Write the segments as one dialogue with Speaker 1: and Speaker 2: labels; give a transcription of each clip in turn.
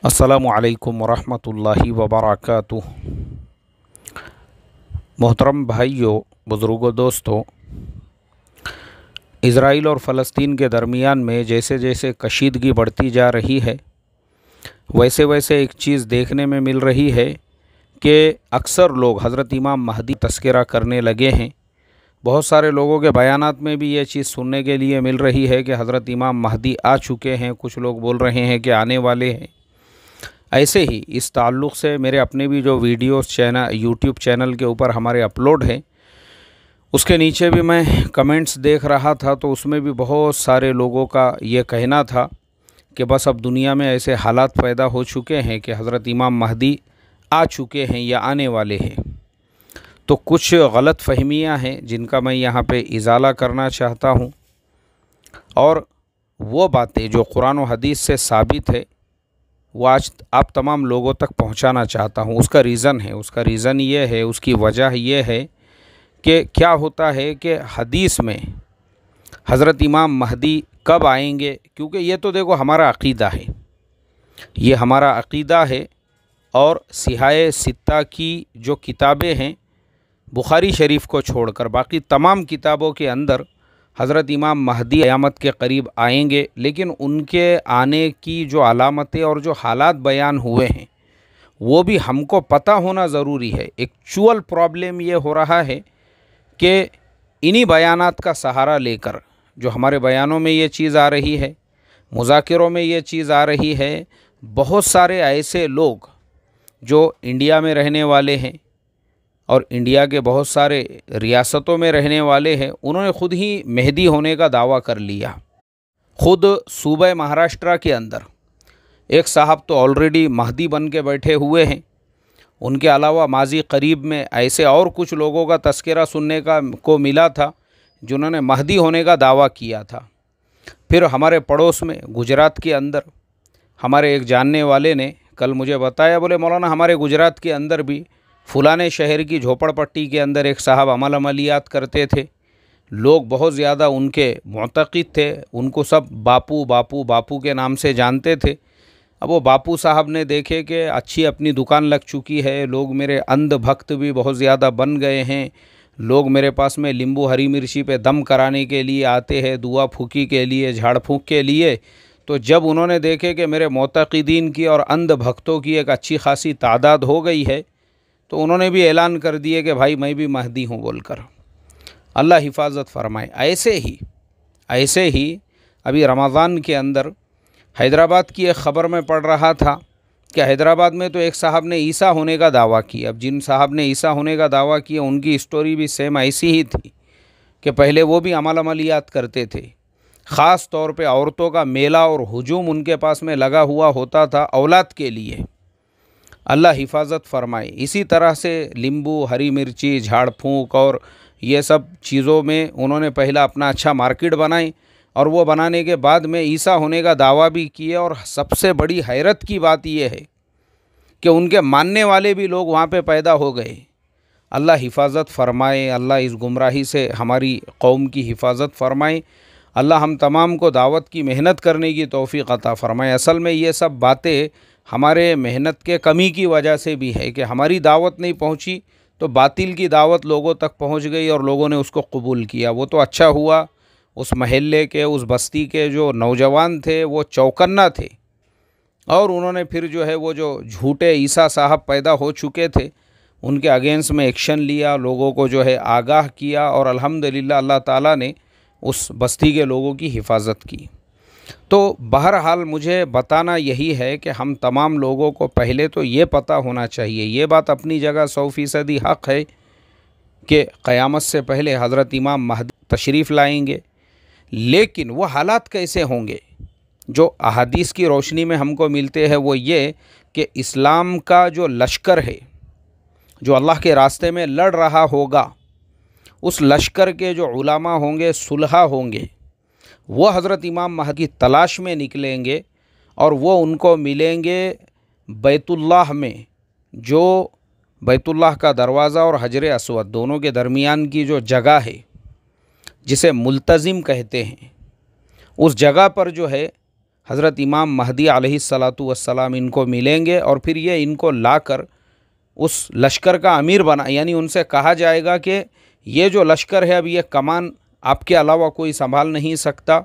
Speaker 1: अस्सलामु अलैकुम वरहमतुल्लाहि वबरकातुह। मोहतरम भाइयों, बुज़ुर्गों, दोस्तों, इज़राइल और फ़लस्तीन के दरमियान में जैसे जैसे कशीदगी बढ़ती जा रही है, वैसे वैसे एक चीज़ देखने में मिल रही है कि अक्सर लोग हज़रत इमाम महदी तस्करा करने लगे हैं। बहुत सारे लोगों के बयानात में भी ये चीज़ सुनने के लिए मिल रही है कि हज़रत इमाम महदी आ चुके हैं, कुछ लोग बोल रहे हैं कि आने वाले हैं। ऐसे ही इस ताल्लुक़ से मेरे अपने भी जो वीडियोस यूट्यूब चैनल के ऊपर हमारे अपलोड हैं, उसके नीचे भी मैं कमेंट्स देख रहा था, तो उसमें भी बहुत सारे लोगों का ये कहना था कि बस अब दुनिया में ऐसे हालात पैदा हो चुके हैं कि हज़रत इमाम महदी आ चुके हैं या आने वाले हैं। तो कुछ गलत फहमियाँ हैं जिनका मैं यहाँ पे इजाला करना चाहता हूँ, और वो बातें जो कुरान और हदीस से साबित है वो आज आप तमाम लोगों तक पहुंचाना चाहता हूं। उसका रीज़न ये है, उसकी वजह ये है कि क्या होता है कि हदीस में हज़रत इमाम महदी कब आएंगे, क्योंकि ये तो देखो हमारा अक़ीदा है, ये हमारा अक़ीदा है। और सिहाए सित्ता की जो किताबें हैं, बुखारी शरीफ को छोड़कर बाकी तमाम किताबों के अंदर हज़रत इमाम महदी क़यामत के करीब आएंगे, लेकिन उनके आने की जो अलामतें और जो हालात बयान हुए हैं वो भी हमको पता होना ज़रूरी है। एक्चुअल प्रॉब्लम ये हो रहा है कि इन्हीं बयानात का सहारा लेकर जो हमारे बयानों में ये चीज़ आ रही है, मुज़ाकिरों में ये चीज़ आ रही है, बहुत सारे ऐसे लोग जो इंडिया में रहने वाले हैं और इंडिया के बहुत सारे रियासतों में रहने वाले हैं, उन्होंने ख़ुद ही मेहदी होने का दावा कर लिया। ख़ुद सूबे महाराष्ट्र के अंदर एक साहब तो ऑलरेडी महदी बन के बैठे हुए हैं। उनके अलावा माजी करीब में ऐसे और कुछ लोगों का तस्करा सुनने को मिला था जिन्होंने महदी होने का दावा किया था। फिर हमारे पड़ोस में गुजरात के अंदर हमारे एक जानने वाले ने कल मुझे बताया, बोले मौलाना हमारे गुजरात के अंदर भी फुलाने शहर की झोपड़पट्टी के अंदर एक साहब अमलियात करते थे। लोग बहुत ज़्यादा उनके मुतक़िद थे, उनको सब बापू बापू बापू के नाम से जानते थे। अब वो बापू साहब ने देखे कि अच्छी अपनी दुकान लग चुकी है, लोग मेरे अंध भक्त भी बहुत ज़्यादा बन गए हैं, लोग मेरे पास में नींबू हरी मिर्ची पे दम कराने के लिए आते हैं, दुआ फूकी के लिए, झाड़ फूँक के लिए। तो जब उन्होंने देखे कि मेरे मुतक़िदीन की और अंध भक्तों की एक अच्छी खासी तादाद हो गई है, तो उन्होंने भी ऐलान कर दिए कि भाई मैं भी महदी हूँ बोलकर। अल्लाह हिफाजत फरमाए। ऐसे ही अभी रमज़ान के अंदर हैदराबाद की एक ख़बर में पढ़ रहा था कि हैदराबाद में तो एक साहब ने ईसा होने का दावा किया। अब जिन साहब ने ईसा होने का दावा किया उनकी स्टोरी भी सेम ऐसी ही थी कि पहले वो भी अमलियात करते थे। ख़ास तौर पे औरतों का मेला और हुजूम उनके पास में लगा हुआ होता था औलाद के लिए। अल्लाह हिफाजत फरमाए। इसी तरह से नींबू हरी मिर्ची झाड़ फूँक और ये सब चीज़ों में उन्होंने पहला अपना अच्छा मार्केट बनाई, और वो बनाने के बाद में ईसा होने का दावा भी किया। और सबसे बड़ी हैरत की बात यह है कि उनके मानने वाले भी लोग वहाँ पे पैदा हो गए। अल्लाह हिफाजत फरमाए, अल्लाह इस गुमराही से हमारी कौम की हिफाजत फरमाए। अल्लाह हम तमाम को दावत की मेहनत करने की तौफ़ीक़ अता फरमाए। असल में ये सब बातें हमारे मेहनत के कमी की वजह से भी है कि हमारी दावत नहीं पहुंची तो बातिल की दावत लोगों तक पहुंच गई और लोगों ने उसको कबूल किया। वो तो अच्छा हुआ, उस महल्ले के, उस बस्ती के जो नौजवान थे वो चौकन्ना थे, और उन्होंने फिर जो है वो जो झूठे ईसा साहब पैदा हो चुके थे उनके अगेंस्ट में एक्शन लिया, लोगों को जो है आगाह किया, और अल्हम्दुलिल्लाह अल्लाह ताला ने उस बस्ती के लोगों की हिफाजत की। तो बहरहाल मुझे बताना यही है कि हम तमाम लोगों को पहले तो ये पता होना चाहिए, ये बात अपनी जगह 100% हक़ है कि क़यामत से पहले हज़रत इमाम महदी तशरीफ़ लाएंगे, लेकिन वो हालात कैसे होंगे जो अहादीस की रोशनी में हमको मिलते हैं। वो ये कि इस्लाम का जो लश्कर है, जो अल्लाह के रास्ते में लड़ रहा होगा, उस लश्कर के जो उलमा होंगे, सुलहा होंगे, वो हज़रत इमाम महदी की तलाश में निकलेंगे, और वो उनको मिलेंगे बैतुल्लाह में, जो बैतुल्लाह का दरवाज़ा और हजर अस्वद दोनों के दरमियान की जो जगह है जिसे मुल्तज़िम कहते हैं, उस जगह पर जो है हज़रत इमाम महदी अलैहिस्सलातु वस्सलाम इनको मिलेंगे और फिर ये इनको लाकर उस लश्कर का अमीर बना, यानी उनसे कहा जाएगा कि ये जो लश्कर है अब ये कमान आपके अलावा कोई संभाल नहीं सकता।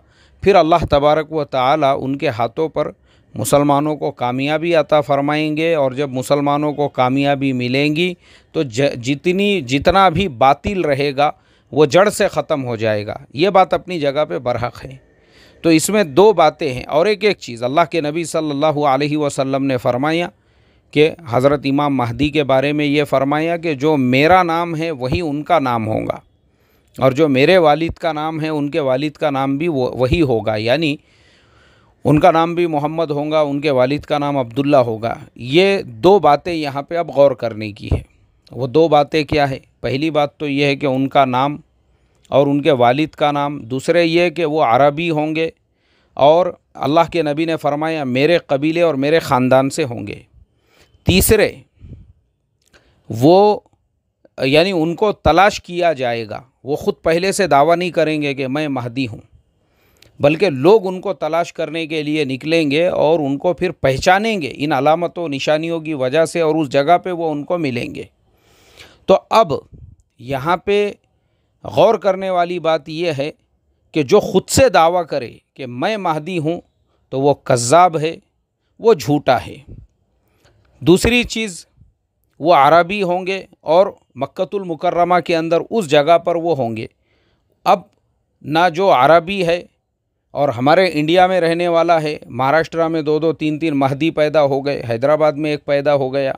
Speaker 1: फिर अल्लाह तबारक व तआला उनके हाथों पर मुसलमानों को कामयाबी अता फ़रमाएंगे और जब मुसलमानों को कामयाबी मिलेंगी तो जितना भी बातिल रहेगा वो जड़ से ख़त्म हो जाएगा। ये बात अपनी जगह पे बरहक है। तो इसमें दो बातें हैं। और एक चीज़ अल्लाह के नबी सल्लल्लाहु अलैहि वसल्लम ने फरमाया कि हज़रत इमाम महदी के बारे में ये फ़रमाया कि जो मेरा नाम है वही उनका नाम होगा और जो मेरे वालिद का नाम है उनके वालिद का नाम भी वही होगा, यानी उनका नाम भी मोहम्मद होगा, उनके वालिद का नाम अब्दुल्ला होगा। ये दो बातें यहाँ पे अब गौर करने की है। वो दो बातें क्या है? पहली बात तो ये है कि उनका नाम और उनके वालिद का नाम। दूसरे ये कि वो अरबी होंगे और अल्लाह के नबी ने फरमाया मेरे कबीले और मेरे ख़ानदान से होंगे। तीसरे वो यानी उनको तलाश किया जाएगा, वो ख़ुद पहले से दावा नहीं करेंगे कि मैं महदी हूँ, बल्कि लोग उनको तलाश करने के लिए निकलेंगे और उनको फिर पहचानेंगे इन अलामतों निशानियों की वजह से और उस जगह पे वो उनको मिलेंगे। तो अब यहाँ पे गौर करने वाली बात यह है कि जो ख़ुद से दावा करे कि मैं महदी हूँ तो वो कज़्ज़ाब है, वो झूठा है। दूसरी चीज़ वो अरबी होंगे और मक्कतुल मुकर्रमा के अंदर उस जगह पर वो होंगे। अब ना जो अरबी है और हमारे इंडिया में रहने वाला है, महाराष्ट्र में 2-2 3-3 महदी पैदा हो गए, हैदराबाद में एक पैदा हो गया,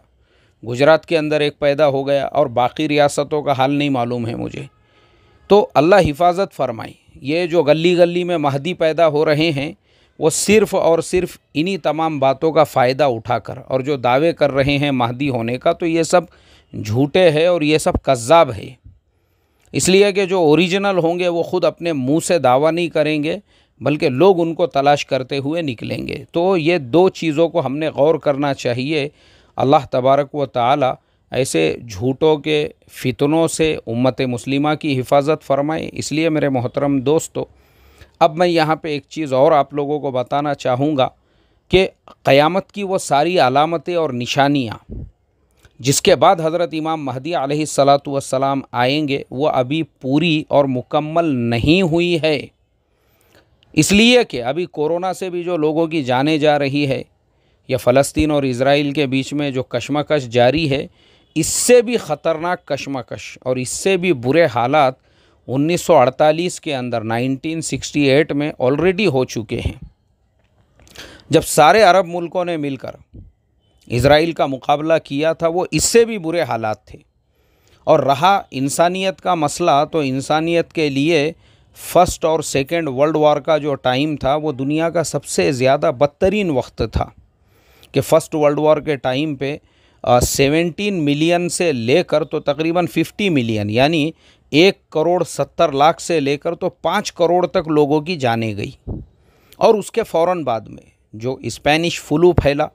Speaker 1: गुजरात के अंदर एक पैदा हो गया और बाकी रियासतों का हाल नहीं मालूम है मुझे। तो अल्लाह हिफाजत फरमाए। ये जो गली गली में महदी पैदा हो रहे हैं वो सिर्फ़ और सिर्फ इन्हीं तमाम बातों का फ़ायदा उठाकर, और जो दावे कर रहे हैं महदी होने का, तो ये सब झूठे हैं और ये सब कज़्ज़ाब है। इसलिए कि जो ओरिजिनल होंगे वो ख़ुद अपने मुंह से दावा नहीं करेंगे, बल्कि लोग उनको तलाश करते हुए निकलेंगे। तो ये दो चीज़ों को हमने गौर करना चाहिए। अल्लाह तबारक व तआला ऐसे झूठों के फितनों से उम्मत मुस्लिमा की हिफाजत फरमाए। इसलिए मेरे मोहतरम दोस्तों, अब मैं यहाँ पे एक चीज़ और आप लोगों को बताना चाहूँगा कि क़यामत की वो सारी अलामतें और निशानियाँ जिसके बाद हज़रत इमाम महदी अलैहिस्सलातु वस्सलाम आएंगे वो अभी पूरी और मुकम्मल नहीं हुई है। इसलिए कि अभी कोरोना से भी जो लोगों की जानें जा रही है, या फ़लस्तीन और इज़राइल के बीच में जो कशमकश जारी है, इससे भी ख़तरनाक कशमकश और इससे भी बुरे हालात 1948 के अंदर 1968 में ऑलरेडी हो चुके हैं, जब सारे अरब मुल्कों ने मिलकर इज़राइल का मुकाबला किया था। वो इससे भी बुरे हालात थे। और रहा इंसानियत का मसला, तो इंसानियत के लिए फ़र्स्ट और सेकेंड वर्ल्ड वार का जो टाइम था वो दुनिया का सबसे ज़्यादा बदतरीन वक्त था। कि फ़र्स्ट वर्ल्ड वार के टाइम पे 17 मिलियन से लेकर तो तकरीबन 50 मिलियन, यानी 1,70,00,000 से लेकर तो 5 करोड़ तक लोगों की जानें गई। और उसके फ़ौरन बाद में जो स्पेनिश फ्लू फैला,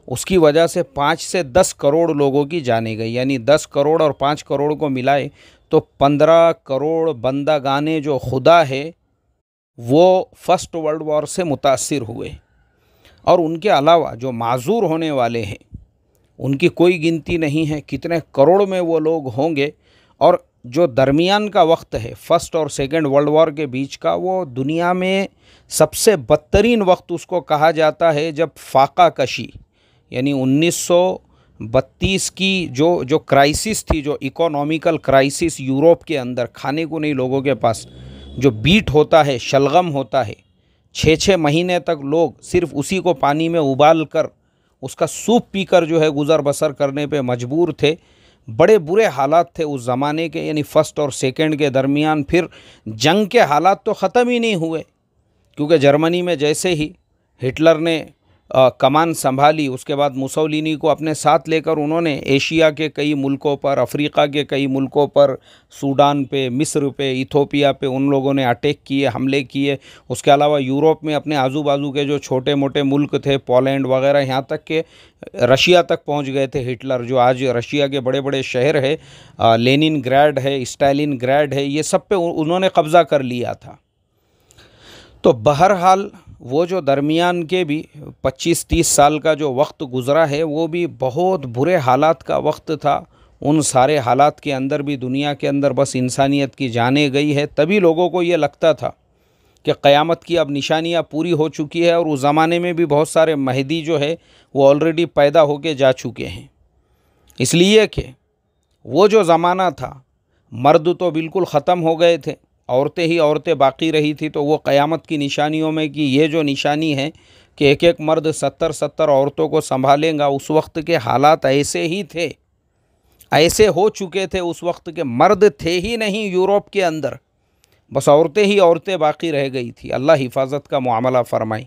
Speaker 1: उसकी वजह से 5 से 10 करोड़ लोगों की जानें गई, यानी 10 करोड़ और 5 करोड़ को मिलाए तो 15 करोड़ बंदागाने जो खुदा है वो फ़र्स्ट वर्ल्ड वार से मुतासिर हुए। और उनके अलावा जो माजूर होने वाले हैं उनकी कोई गिनती नहीं है, कितने करोड़ में वो लोग होंगे। और जो दरमियान का वक्त है फ़र्स्ट और सेकेंड वर्ल्ड वार के बीच का, वो दुनिया में सबसे बदतरीन वक्त उसको कहा जाता है, जब फाका कशी यानी 1932 की जो क्राइसिस थी, जो इकोनॉमिकल क्राइसिस यूरोप के अंदर, खाने को नहीं लोगों के पास, जो बीट होता है, शलगम होता है, 6-6 महीने तक लोग सिर्फ उसी को पानी में उबाल कर उसका सूप पीकर जो है गुज़र बसर करने पे मजबूर थे। बड़े बुरे हालात थे उस ज़माने के, यानी फ़र्स्ट और सेकंड के दरमियान। फिर जंग के हालात तो ख़त्म ही नहीं हुए, क्योंकि जर्मनी में जैसे ही हिटलर ने कमान संभाली, उसके बाद मुसोलिनी को अपने साथ लेकर उन्होंने एशिया के कई मुल्कों पर, अफ्रीका के कई मुल्कों पर, सूडान पे, मिस्र पे, इथोपिया पे उन लोगों ने अटैक किए, हमले किए। उसके अलावा यूरोप में अपने आजू बाजू के जो छोटे मोटे मुल्क थे, पोलैंड वगैरह, यहाँ तक के रशिया तक पहुँच गए थे हिटलर। जो आज रशिया के बड़े बड़े शहर है, लेनिनग्राड है, स्टालिनग्राड है, ये सब पे उन्होंने कब्ज़ा कर लिया था। तो बहरहाल वो जो दरमियान के भी 25-30 साल का जो वक्त गुज़रा है वो भी बहुत बुरे हालात का वक्त था। उन सारे हालात के अंदर भी दुनिया के अंदर बस इंसानियत की जाने गई है। तभी लोगों को ये लगता था कि क़यामत की अब निशानियाँ पूरी हो चुकी है, और उस ज़माने में भी बहुत सारे महदी जो है वो ऑलरेडी पैदा होके जा चुके हैं। इसलिए कि वो जो ज़माना था, मर्द तो बिल्कुल ख़त्म हो गए थे, औरतें ही औरतें बाकी रही थी। तो वो क़यामत की निशानियों में कि ये जो निशानी है कि एक एक मर्द 70-70 औरतों को संभालेगा, उस वक्त के हालात ऐसे ही थे, ऐसे हो चुके थे। उस वक्त के मर्द थे ही नहीं यूरोप के अंदर, बस औरतें ही औरतें बाकी रह गई थी। अल्लाह हिफाजत का मामला फ़रमाए।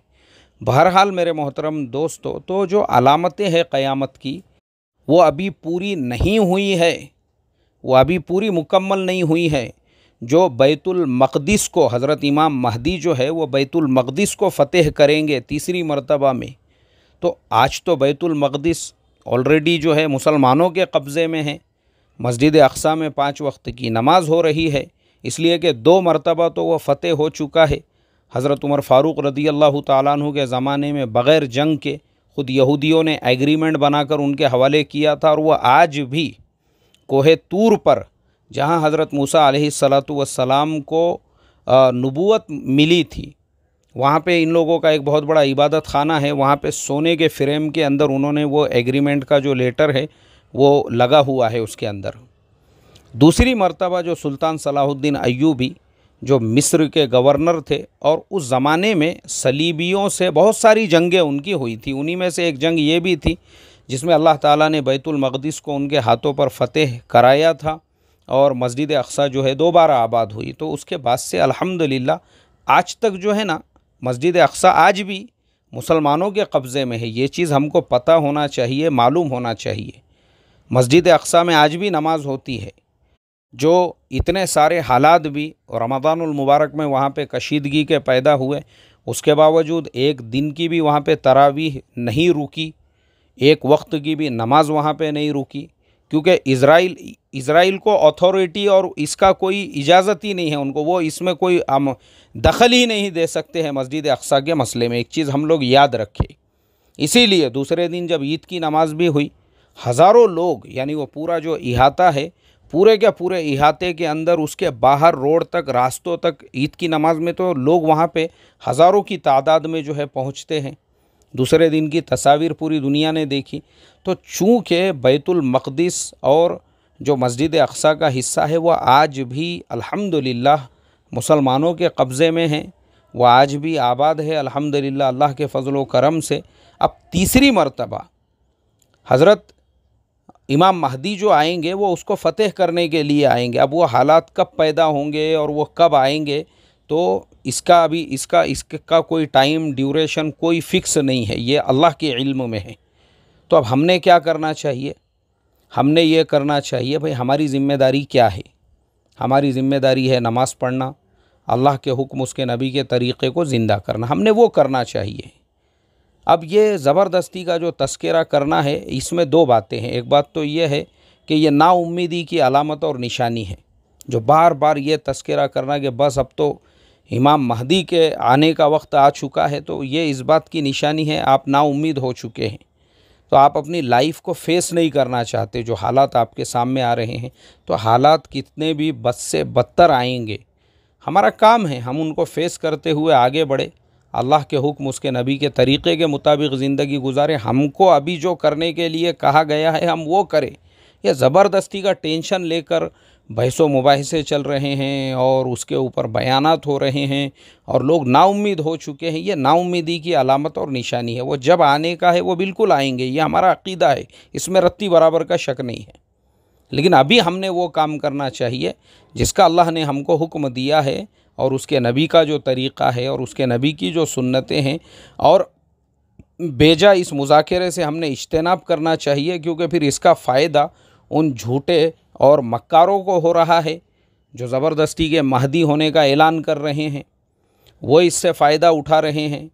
Speaker 1: बहरहाल मेरे मोहतरम दोस्तों, तो जो अलामतें हैं क़यामत की वो अभी पूरी नहीं हुई है, वो अभी पूरी मुकम्मल नहीं हुई है। जो बैतुल मक़दिस को हज़रत इमाम महदी जो है वो बैतुल मक़दिस को फ़तेह करेंगे तीसरी मरतबा में, तो आज तो बैतुल मक़दिस ऑलरेडी जो है मुसलमानों के कब्ज़े में है। मस्जिद अक़सा में 5 वक्त की नमाज हो रही है, इसलिए कि 2 मरतबा तो वह फ़तेह हो चुका है। हज़रत उमर फ़ारूक रदी अल्लाह ताला अन्हु के ज़माने में बग़ैर जंग के ख़ुद यहूदियों ने एग्रीमेंट बनाकर उनके हवाले किया था, और वह आज भी कोहे तूर पर जहाँ हज़रत मूसा अलैहिस्सलातु वस्सलाम को नबूवत मिली थी, वहाँ पे इन लोगों का एक बहुत बड़ा इबादत खाना है। वहाँ पे सोने के फ्रेम के अंदर उन्होंने वो एग्रीमेंट का जो लेटर है वो लगा हुआ है उसके अंदर। दूसरी मर्तबा जो सुल्तान सलाहुद्दीन अय्यूबी जो मिस्र के गवर्नर थे, और उस ज़माने में सलीबियों से बहुत सारी जंगें उनकी हुई थी। उन्हीं में से एक जंग ये भी थी जिसमें अल्लाह ताला ने बैतुल मक़दिस को उनके हाथों पर फ़तेह कराया था, और मस्जिद अक़सा जो है दोबारा आबाद हुई। तो उसके बाद से अल्हम्दुलिल्लाह आज तक जो है ना, मस्जिद अक़सा आज भी मुसलमानों के कब्ज़े में है। ये चीज़ हमको पता होना चाहिए, मालूम होना चाहिए। मस्जिद अक़सा में आज भी नमाज होती है। जो इतने सारे हालात भी रमज़ानुल मुबारक में वहाँ पे कशीदगी के पैदा हुए, उसके बावजूद एक दिन की भी वहाँ पे तरावीह नहीं रुकी, एक वक्त की भी नमाज वहाँ पे नहीं रुकी, क्योंकि इज़राइल को अथॉरिटी और इसका कोई इजाज़त ही नहीं है उनको, वो इसमें कोई दखल ही नहीं दे सकते हैं मस्जिद अक़सा के मसले में। एक चीज़ हम लोग याद रखें। इसीलिए दूसरे दिन जब ईद की नमाज भी हुई, हज़ारों लोग, यानी वो पूरा जो इहाता है, पूरे के पूरे इहाते के अंदर उसके बाहर रोड तक, रास्तों तक, ईद की नमाज में तो लोग वहाँ पे हज़ारों की तादाद में जो है पहुँचते हैं। दूसरे दिन की तस्वीर पूरी दुनिया ने देखी। तो चूँकि बैतुल मक़दिस और जो मस्जिद अक़सा का हिस्सा है वह आज भी अल्हम्दुलिल्लाह मुसलमानों के कब्ज़े में है, वह आज भी आबाद है अल्हम्दुलिल्लाह अल्लाह के फ़ज़ल व करम से। अब तीसरी मरतबा हज़रत इमाम महदी जो आएंगे वो उसको फ़तेह करने के लिए आएंगे। अब वो हालात कब पैदा होंगे और वो कब आएंगे, तो इसका कोई टाइम ड्यूरेशन कोई फ़िक्स नहीं है, ये अल्लाह के इल्म में है। तो अब हमने क्या करना चाहिए? हमने ये करना चाहिए भाई, हमारी ज़िम्मेदारी क्या है? हमारी ज़िम्मेदारी है नमाज़ पढ़ना, अल्लाह के हुक्म, उसके नबी के तरीक़े को ज़िंदा करना, हमने वो करना चाहिए। अब ये ज़बरदस्ती का जो तस्करा करना है, इसमें 2 बातें हैं। एक बात तो ये है कि ये नाउम्मीदी की अलामत और निशानी है, जो बार बार ये तस्करा करना कि बस अब तो इमाम महदी के आने का वक्त आ चुका है, तो ये इस बात की निशानी है आप नाउम्मीद हो चुके हैं। तो आप अपनी लाइफ को फेस नहीं करना चाहते। जो हालात आपके सामने आ रहे हैं, तो हालात कितने भी बद से बदतर आएंगे, हमारा काम है हम उनको फेस करते हुए आगे बढ़े, अल्लाह के हुक्म, उसके नबी के तरीक़े के मुताबिक ज़िंदगी गुजारें। हमको अभी जो करने के लिए कहा गया है हम वो करें। ये ज़बरदस्ती का टेंशन लेकर बहसो मुबाहिसे चल रहे हैं और उसके ऊपर बयानात हो रहे हैं और लोग नाउम्मीद हो चुके हैं, ये नाउम्मीदी की अलामत और निशानी है। वो जब आने का है वो बिल्कुल आएंगे, ये हमारा अक़ीदा है, इसमें रत्ती बराबर का शक नहीं है। लेकिन अभी हमने वो काम करना चाहिए जिसका अल्लाह ने हमको हुक्म दिया है, और उसके नबी का जो तरीक़ा है और उसके नबी की जो सुन्नतें हैं, और बेजा इस मुज़ाकरे से हमने इज्तिनाब करना चाहिए, क्योंकि फिर इसका फ़ायदा उन झूठे और मक्कारों को हो रहा है जो ज़बरदस्ती के महदी होने का ऐलान कर रहे हैं। वो इससे फ़ायदा उठा रहे हैं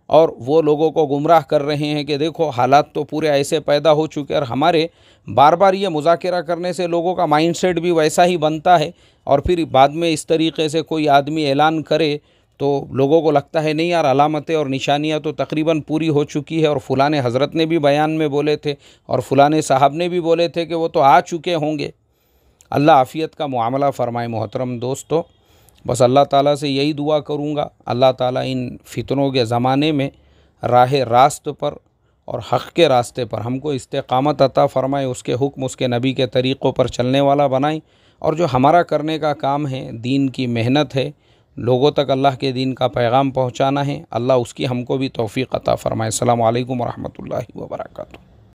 Speaker 1: और वो लोगों को गुमराह कर रहे हैं कि देखो हालात तो पूरे ऐसे पैदा हो चुके हैं। और हमारे बार बार ये मुज़ाकरा करने से लोगों का माइंडसेट भी वैसा ही बनता है, और फिर बाद में इस तरीक़े से कोई आदमी ऐलान करे तो लोगों को लगता है नहीं यार, अलामतें और निशानियां तो तकरीबन पूरी हो चुकी है, और फ़लाने हज़रत ने भी बयान में बोले थे और फ़लाने साहब ने भी बोले थे कि वो तो आ चुके होंगे। अल्लाह आफ़ियत का मुआमला फ़रमाए। मोहतरम दोस्तों, बस अल्लाह ताला से यही दुआ करूँगा, अल्लाह ताला इन फितनों के ज़माने में राह रास्त पर और हक़ के रास्ते पर हमको इस्तिक़ामत अता फ़रमाए, उसके हुक्म उसके नबी के तरीक़ों पर चलने वाला बनाए। और जो हमारा करने का काम है, दीन की मेहनत है, लोगों तक अल्लाह के दीन का पैगाम पहुँचाना है, अल्लाह उसकी हमको भी तौफ़ीक़ अता फ़रमाए। अस्सलामु अलैकुम व रहमतुल्लाहि व बरकातुहू।